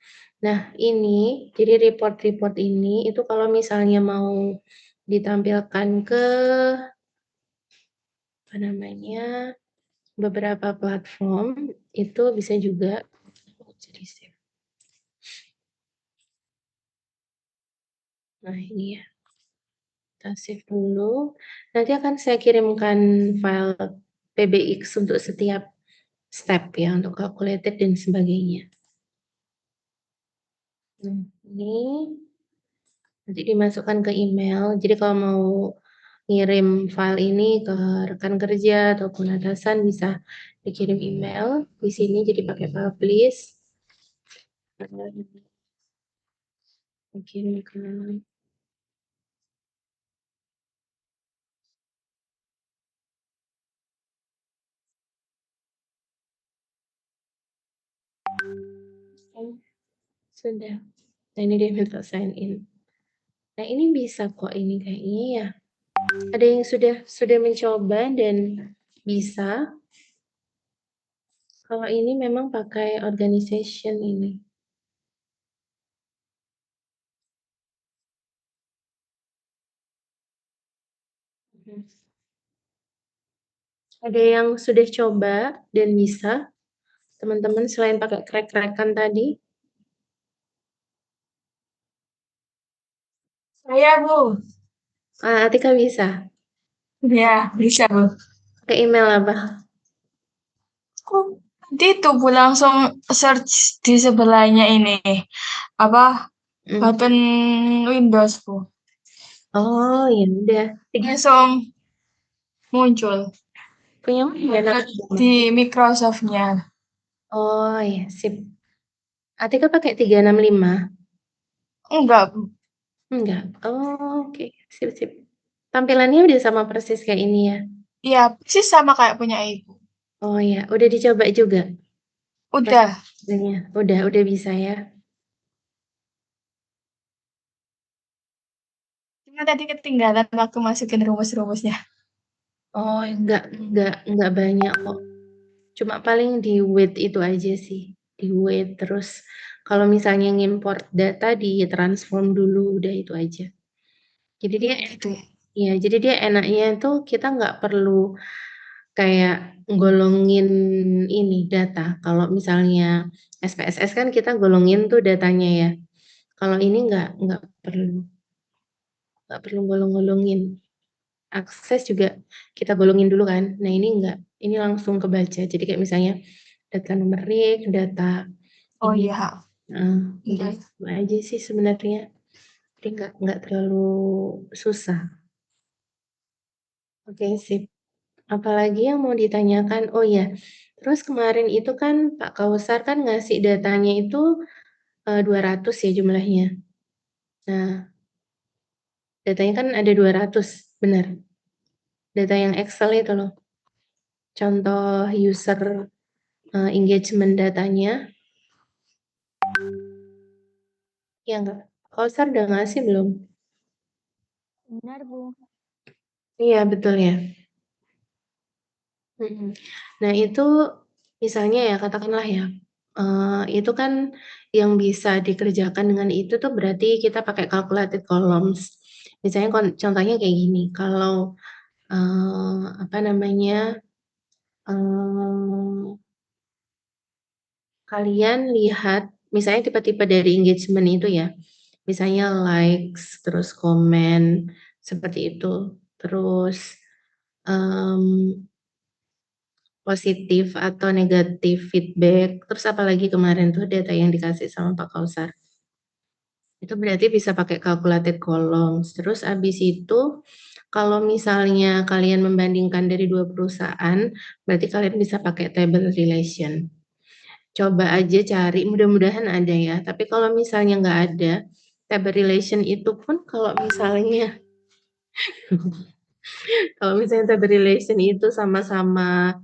Nah, ini jadi report-report ini itu kalau misalnya mau ditampilkan ke apa namanya, beberapa platform itu bisa juga jadi save. Nah, ini ya. Kita save dulu. Nanti akan saya kirimkan file PBX untuk setiap step ya, untuk calculated dan sebagainya. Nah, ini nanti dimasukkan ke email. Jadi kalau mau ngirim file ini ke rekan kerja ataupun atasan bisa dikirim email di sini jadi pakai publish. Dikirim ke sudah. Nah, ini dia minta sign in. Nah, ini bisa kok ini kayaknya ya. Ada yang sudah mencoba dan bisa. Kalau ini memang pakai organization ini. Ada yang sudah coba dan bisa, teman-teman selain pakai krek-krekan tadi? Saya, Bu. Atika bisa? Ya, bisa, Bu. Pakai email apa? Kok nanti itu Bu langsung search di sebelahnya ini. Apa? Button Windows, Bu. Oh, ya udah. Langsung muncul Punya mana? di Microsoft-nya. Oh, ya, sip. Atika pakai 365? Enggak, Bu. Enggak. Oh, oke. Sip. Tampilannya udah sama persis kayak ini ya? Iya, sih sama kayak punya Ibu. Oh ya, udah dicoba juga? Udah. Udah bisa ya? Cuma tadi ketinggalan waktu masukin rumus-rumusnya. Oh, enggak banyak kok. Cuma paling di wait itu aja sih. Di wait terus kalau misalnya ngimport data di transform dulu udah itu aja. Jadi dia Gitu ya. ya, jadi dia enaknya itu kita nggak perlu kayak golongin ini data. Kalau misalnya SPSS kan kita golongin tuh datanya ya. Kalau ini nggak perlu golong-golongin. Akses juga kita golongin dulu kan. Nah, ini enggak. Ini langsung kebaca. Jadi kayak misalnya data numerik, data Oh ini. iya. Udah itu aja sih sebenarnya. Jadi enggak terlalu susah. Oke, sip. Apalagi yang mau ditanyakan? Oh ya, terus kemarin itu kan Pak Kausar kan ngasih datanya itu 200 ya jumlahnya. Nah, datanya kan ada 200, benar. Data yang Excel itu loh. Contoh user engagement datanya. Ya enggak? Kausar udah ngasih belum? Benar, Bu. Iya, betul ya. Nah, itu misalnya ya, katakanlah ya, itu kan yang bisa dikerjakan dengan itu tuh berarti kita pakai calculated columns. Misalnya contohnya kayak gini, kalau, apa namanya, kalian lihat misalnya tipe-tipe dari engagement itu ya, misalnya likes, terus komen, seperti itu. Terus, positif atau negatif feedback, terus apalagi kemarin tuh data yang dikasih sama Pak Kausar. Itu berarti bisa pakai calculated columns. Terus abis itu, kalau misalnya kalian membandingkan dari 2 perusahaan, berarti kalian bisa pakai table relation. Coba aja cari, mudah-mudahan ada ya, tapi kalau misalnya nggak ada, table relation itu pun kalau misalnya table relation itu sama-sama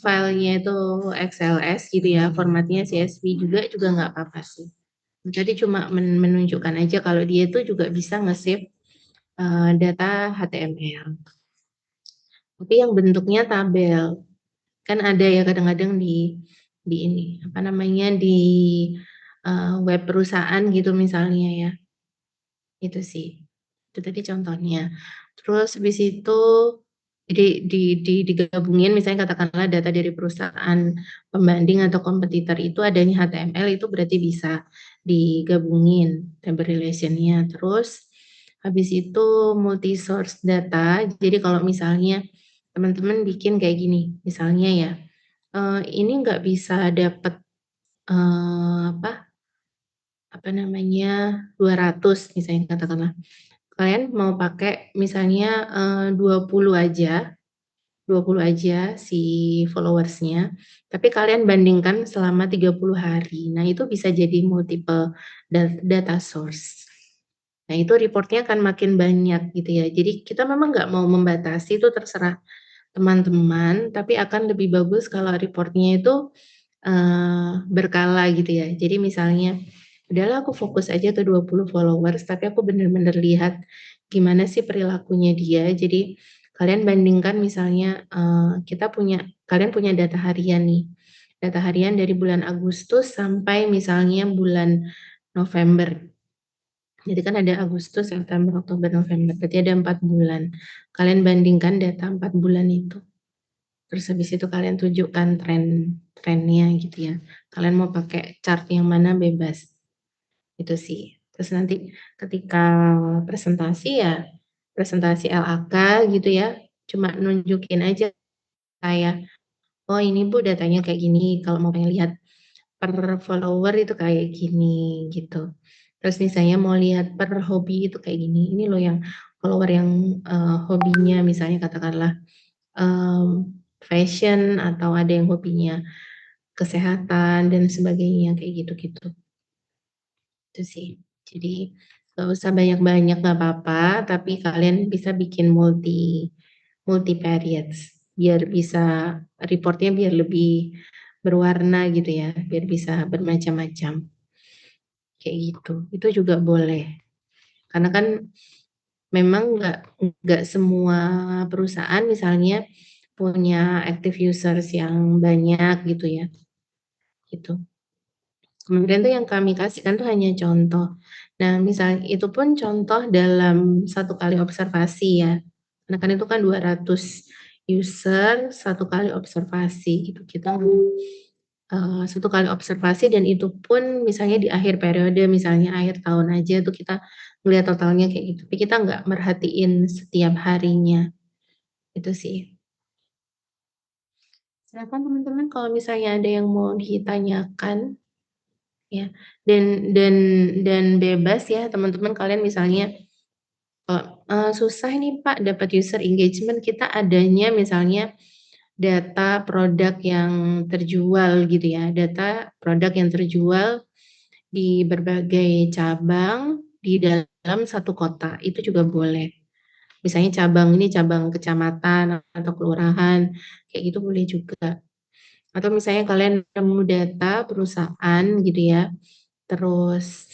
filenya itu XLS gitu ya, formatnya CSV juga nggak apa-apa sih. Jadi cuma menunjukkan aja kalau dia itu juga bisa nge-save data HTML. Tapi yang bentuknya tabel. Kan ada ya kadang-kadang di ini, apa namanya, di web perusahaan gitu misalnya ya. Itu sih. Itu tadi contohnya. Terus habis itu digabungin misalnya katakanlah data dari perusahaan pembanding atau kompetitor itu adanya HTML itu berarti bisa digabungin table relation-nya. Terus habis itu multi source data. Jadi kalau misalnya teman-teman bikin kayak gini, misalnya ya, ini nggak bisa dapat apa namanya, 200 misalnya katakanlah. Kalian mau pakai misalnya 20 aja si followersnya, tapi kalian bandingkan selama 30 hari. Nah, itu bisa jadi multiple data source. Nah, itu reportnya akan makin banyak gitu ya. Jadi kita memang nggak mau membatasi, itu terserah teman-teman, tapi akan lebih bagus kalau reportnya itu berkala gitu ya. Jadi misalnya, udahlah aku fokus aja ke 20 followers, tapi aku bener-bener lihat gimana sih perilakunya dia. Jadi kalian bandingkan misalnya kalian punya data harian nih. Data harian dari bulan Agustus sampai misalnya bulan November. Jadi kan ada Agustus, September, Oktober, November. Berarti ada 4 bulan. Kalian bandingkan data 4 bulan itu. Terus habis itu kalian tunjukkan trennya gitu ya. Kalian mau pakai chart yang mana bebas. Itu sih. Terus nanti ketika presentasi ya, presentasi LAK gitu ya, cuma nunjukin aja kayak, oh ini Bu datanya kayak gini, kalau mau pengen lihat per follower itu kayak gini gitu. Terus misalnya mau lihat per hobi itu kayak gini, ini loh yang follower yang hobinya misalnya katakanlah fashion atau ada yang hobinya kesehatan dan sebagainya kayak gitu-gitu. Itu sih. Jadi nggak usah banyak-banyak nggak apa-apa, tapi kalian bisa bikin multi periods biar bisa reportnya biar lebih berwarna gitu ya, biar bisa bermacam-macam. Kayak gitu. Itu juga boleh. Karena kan memang nggak semua perusahaan misalnya punya active users yang banyak gitu ya. Gitu. Kemudian tuh yang kami kasihkan tuh hanya contoh. Nah, misalnya itu pun contoh dalam 1 kali observasi ya. Karena kan itu kan 200 user 1 kali observasi gitu. Kita 1 kali observasi dan itu pun misalnya di akhir periode, misalnya akhir tahun aja tuh kita ngelihat totalnya kayak gitu. Tapi kita nggak merhatiin setiap harinya. Itu sih. Silakan teman-teman kalau misalnya ada yang mau ditanyakan. Ya, dan bebas ya teman-teman kalian misalnya, susah nih Pak dapat user engagement, kita adanya misalnya data produk yang terjual gitu ya, data produk yang terjual di berbagai cabang di dalam satu kota, itu juga boleh. Misalnya cabang ini cabang kecamatan atau kelurahan, kayak gitu boleh juga. Atau misalnya kalian nemu data perusahaan gitu ya, terus,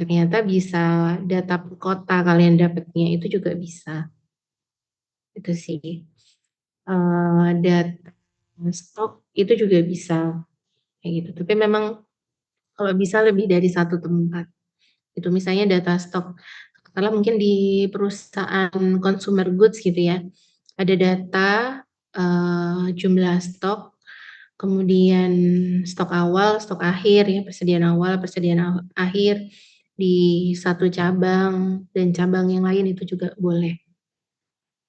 ternyata bisa data per kota kalian dapatnya, itu juga bisa. Itu sih. Data stok itu juga bisa, kayak gitu. Tapi memang kalau bisa lebih dari satu tempat. Itu misalnya data stok, katakanlah mungkin di perusahaan consumer goods gitu ya, ada data, jumlah stok, kemudian stok awal, stok akhir ya, persediaan awal, persediaan akhir, di satu cabang dan cabang yang lain itu juga boleh.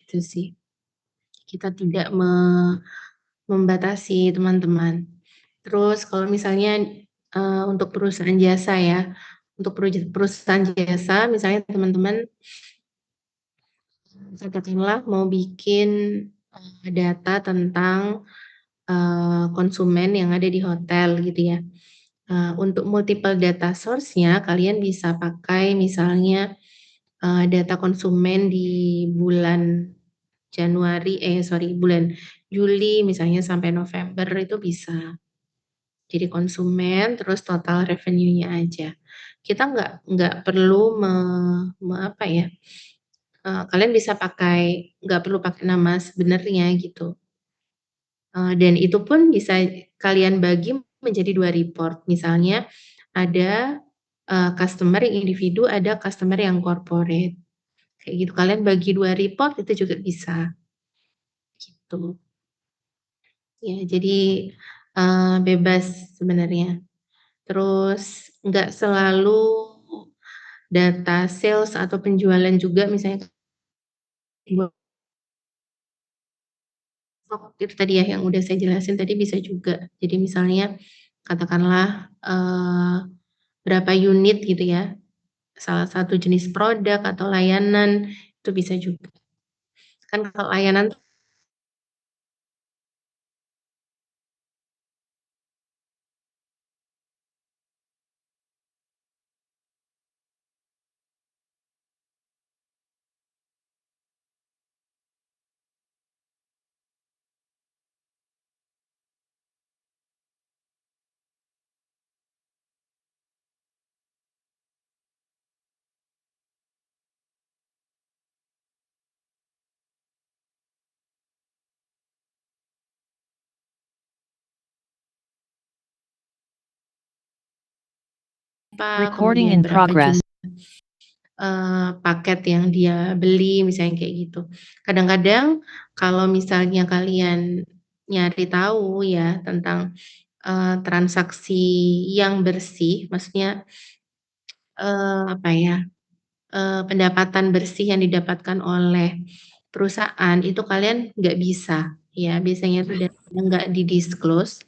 Itu sih. Kita tidak membatasi teman-teman. Terus kalau misalnya, untuk perusahaan jasa ya, untuk perusahaan jasa misalnya teman-teman katakanlah mau bikin, data tentang, konsumen yang ada di hotel gitu ya. Untuk multiple data source-nya kalian bisa pakai misalnya, data konsumen di bulan bulan Juli misalnya sampai November itu bisa. Jadi konsumen terus total revenue-nya aja. Kita nggak perlu apa ya, kalian bisa pakai nggak perlu pakai nama sebenarnya gitu. Dan itu pun bisa kalian bagi menjadi 2 report. Misalnya ada, customer yang individu, ada customer yang corporate, kayak gitu. Kalian bagi 2 report itu juga bisa, gitu. Ya jadi, bebas sebenarnya. Terus nggak selalu data sales atau penjualan juga misalnya itu tadi ya yang udah saya jelasin tadi bisa juga. Jadi misalnya katakanlah, berapa unit gitu ya, salah satu jenis produk atau layanan, itu bisa juga. Kan kalau layanan tuh Recording kemudian in berapa progress. paket yang dia beli misalnya kayak gitu. Kadang-kadang kalau misalnya kalian nyari tahu ya tentang, transaksi yang bersih, maksudnya, apa ya, pendapatan bersih yang didapatkan oleh perusahaan itu kalian nggak bisa, ya biasanya itu datanya nggak di-disclose.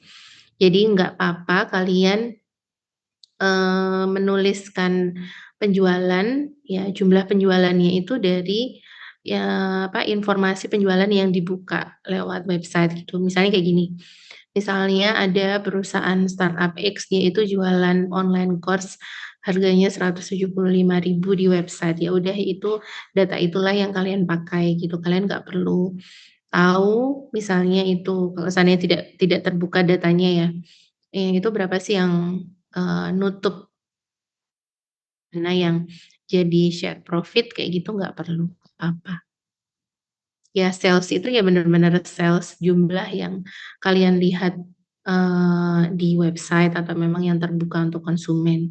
Jadi nggak apa-apa kalian, menuliskan penjualan, ya jumlah penjualannya itu dari, ya apa, informasi penjualan yang dibuka lewat website gitu. Misalnya kayak gini, misalnya ada perusahaan startup X dia itu jualan online course harganya 175.000 di website, ya udah itu data itulah yang kalian pakai gitu. Kalian nggak perlu tahu misalnya itu kalau seandainya tidak terbuka datanya ya, itu berapa sih yang, nutup mana yang jadi share profit kayak gitu nggak perlu apa. Ya sales itu ya bener-bener sales jumlah yang kalian lihat, di website atau memang yang terbuka untuk konsumen,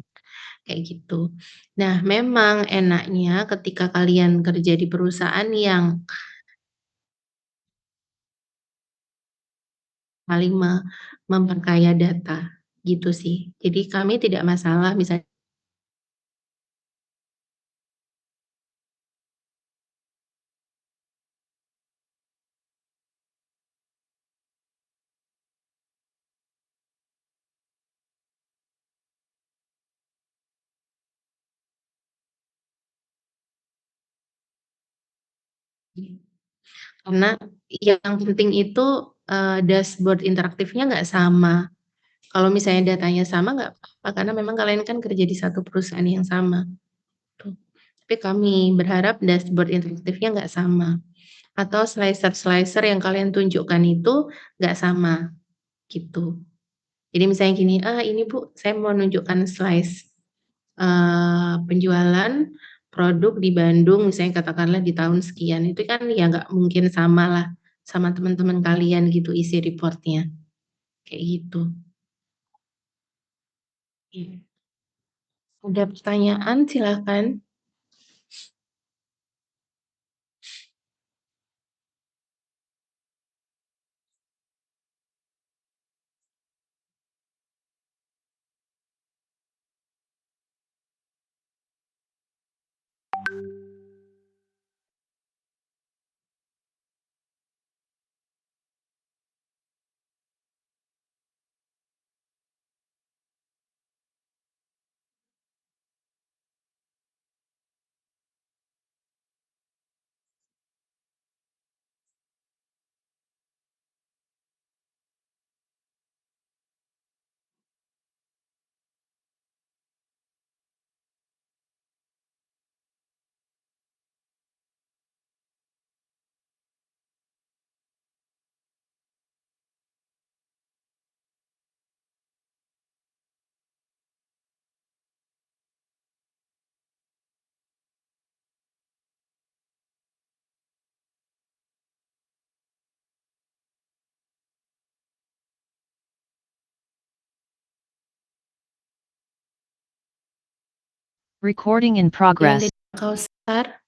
kayak gitu. Nah memang enaknya ketika kalian kerja di perusahaan yang saling memperkaya data, gitu sih. Jadi kami tidak masalah misalnya karena yang penting itu, dashboard interaktifnya nggak sama. Kalau misalnya datanya sama nggak apa-apa, karena memang kalian kan kerja di satu perusahaan yang sama, tuh. Tapi kami berharap dashboard interaktifnya nggak sama, atau slicer-slicer yang kalian tunjukkan itu nggak sama, gitu. Jadi misalnya gini, "Ah, ini Bu, saya mau nunjukkan slice, penjualan produk di Bandung," misalnya katakanlah di tahun sekian, itu kan ya nggak mungkin samalah sama teman-teman kalian gitu isi report-nya, kayak gitu. Iya. Ada pertanyaan silakan. Recording in Yang progress. di Kausar.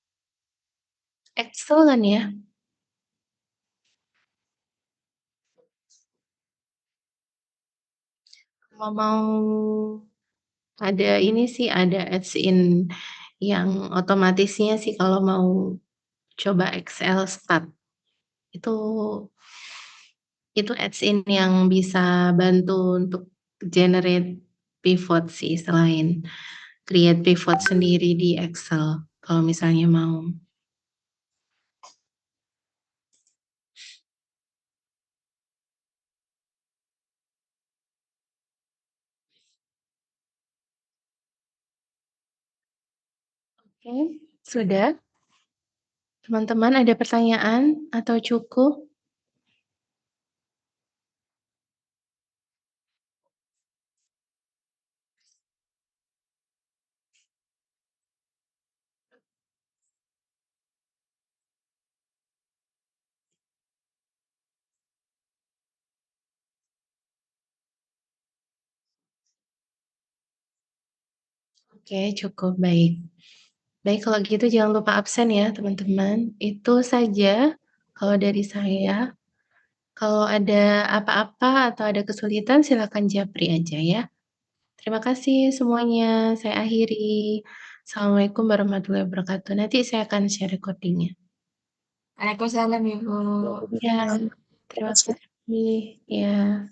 Excel kan ya? Kalau mau ada ini sih, ada add-in yang otomatisnya sih kalau mau coba Excel Stat. Itu add-in yang bisa bantu untuk generate pivot sih selain create pivot sendiri di Excel kalau misalnya mau. Oke, sudah? Teman-teman ada pertanyaan atau cukup? Oke, cukup, baik. Baik, kalau gitu jangan lupa absen ya, teman-teman. Itu saja kalau dari saya. Kalau ada apa-apa atau ada kesulitan silakan japri aja ya. Terima kasih semuanya, saya akhiri. Assalamualaikum warahmatullahi wabarakatuh. Nanti saya akan share recording-nya. Waalaikumsalam Ibu. Ya, terima kasih. Ya.